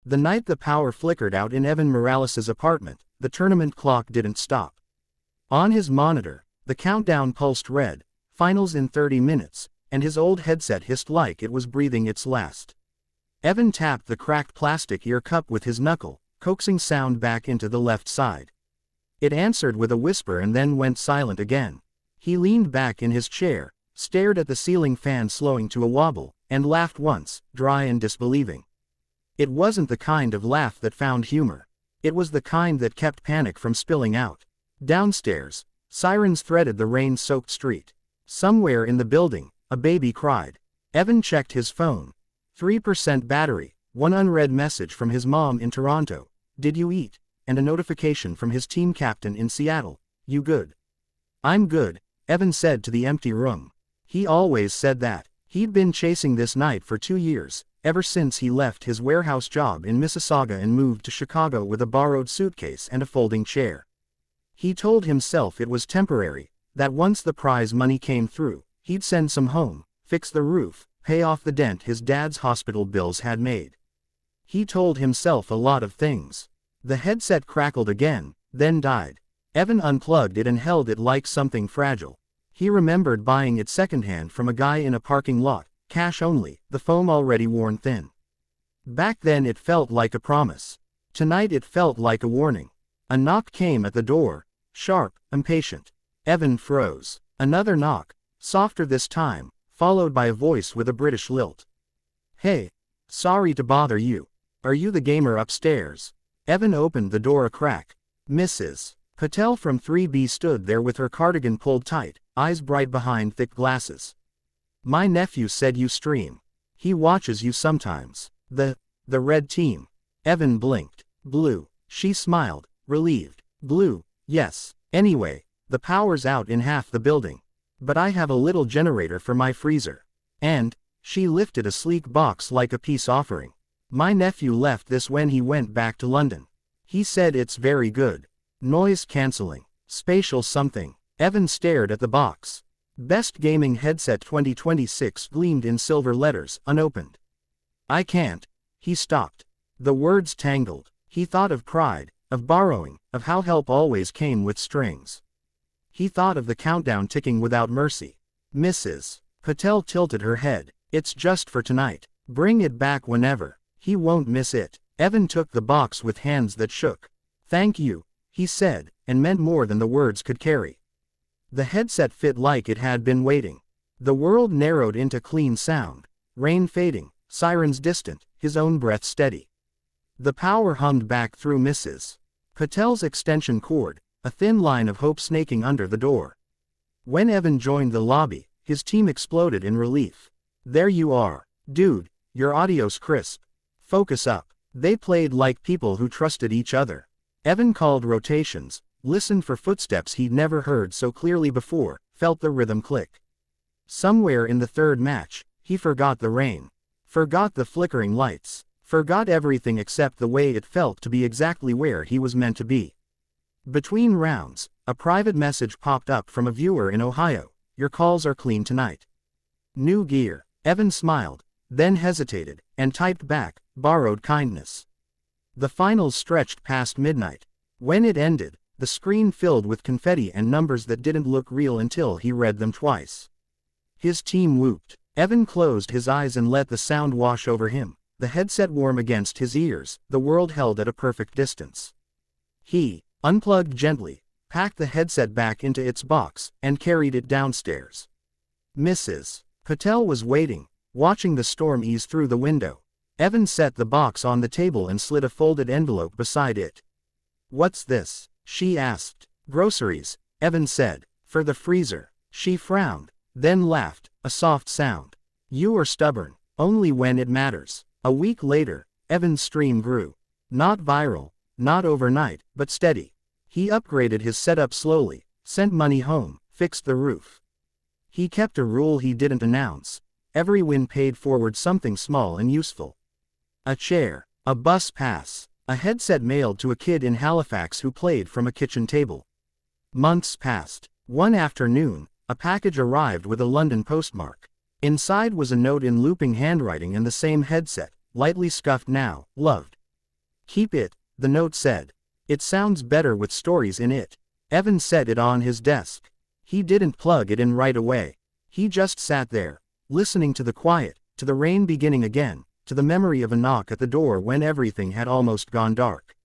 The night the power flickered out in Evan Morales' apartment, the tournament clock didn't stop. On his monitor, the countdown pulsed red, finals in 30 minutes, and his old headset hissed like it was breathing its last. Evan tapped the cracked plastic ear cup with his knuckle, coaxing sound back into the left side. It answered with a whisper and then went silent again. He leaned back in his chair, stared at the ceiling fan slowing to a wobble, and laughed once, dry and disbelieving. It wasn't the kind of laugh that found humor. It was the kind that kept panic from spilling out. Downstairs, sirens threaded the rain-soaked street. Somewhere in the building, a baby cried. Evan checked his phone. 3% battery, one unread message from his mom in Toronto. Did you eat? And a notification from his team captain in Seattle. You good? I'm good, Evan said to the empty room. He always said that. He'd been chasing this night for 2 years, ever since he left his warehouse job in Mississauga and moved to Chicago with a borrowed suitcase and a folding chair. He told himself it was temporary, that once the prize money came through, he'd send some home, fix the roof, pay off the dent his dad's hospital bills had made. He told himself a lot of things. The headset crackled again, then died. Evan unplugged it and held it like something fragile. He remembered buying it secondhand from a guy in a parking lot, cash only, the foam already worn thin. Back then it felt like a promise. Tonight it felt like a warning. A knock came at the door, sharp, impatient. Evan froze. Another knock, softer this time, followed by a voice with a British lilt. Hey, sorry to bother you. Are you the gamer upstairs? Evan opened the door a crack. Mrs. Patel from 3B stood there with her cardigan pulled tight, eyes bright behind thick glasses. My nephew said you stream. He watches you sometimes. The red team. Evan blinked. Blue. She smiled, relieved. Blue, yes. Anyway, the power's out in half the building. But I have a little generator for my freezer. And, she lifted a sleek box like a peace offering. My nephew left this when he went back to London. He said it's very good. Noise cancelling. Spatial something. Evan stared at the box. Best Gaming Headset 2026 gleamed in silver letters, unopened. I can't. He stopped. The words tangled. He thought of pride, of borrowing, of how help always came with strings. He thought of the countdown ticking without mercy. Mrs. Patel tilted her head. It's just for tonight. Bring it back whenever. He won't miss it. Evan took the box with hands that shook. Thank you, he said, and meant more than the words could carry. The headset fit like it had been waiting. The world narrowed into clean sound. Rain fading, sirens distant, his own breath steady. The power hummed back through Mrs. Patel's extension cord, a thin line of hope snaking under the door. When Evan joined the lobby, his team exploded in relief. There you are. Dude, your audio's crisp. Focus up. They played like people who trusted each other. Evan called rotations, listened for footsteps he'd never heard so clearly before, felt the rhythm click. Somewhere in the third match, he forgot the rain. Forgot the flickering lights. Forgot everything except the way it felt to be exactly where he was meant to be. Between rounds, a private message popped up from a viewer in Ohio. Your calls are clean tonight. New gear. Evan smiled, then hesitated, and typed back, borrowed kindness. The finals stretched past midnight. When it ended, the screen filled with confetti and numbers that didn't look real until he read them twice. His team whooped. Evan closed his eyes and let the sound wash over him, the headset warm against his ears, the world held at a perfect distance. He unplugged gently, packed the headset back into its box, and carried it downstairs. Mrs. Patel was waiting, watching the storm ease through the window. Evan set the box on the table and slid a folded envelope beside it. What's this? She asked. Groceries, Evan said. For the freezer. She frowned, then laughed, a soft sound. You are stubborn, only when it matters. A week later, Evan's stream grew. Not viral, not overnight, but steady. He upgraded his setup slowly, sent money home, fixed the roof. He kept a rule he didn't announce. Every win paid forward something small and useful. A chair, a bus pass, a headset mailed to a kid in Halifax who played from a kitchen table. Months passed. One afternoon, a package arrived with a London postmark. Inside was a note in looping handwriting and the same headset, lightly scuffed now, loved. Keep it, the note said. It sounds better with stories in it. Evan set it on his desk. He didn't plug it in right away. He just sat there, listening to the quiet, to the rain beginning again, to the memory of a knock at the door when everything had almost gone dark.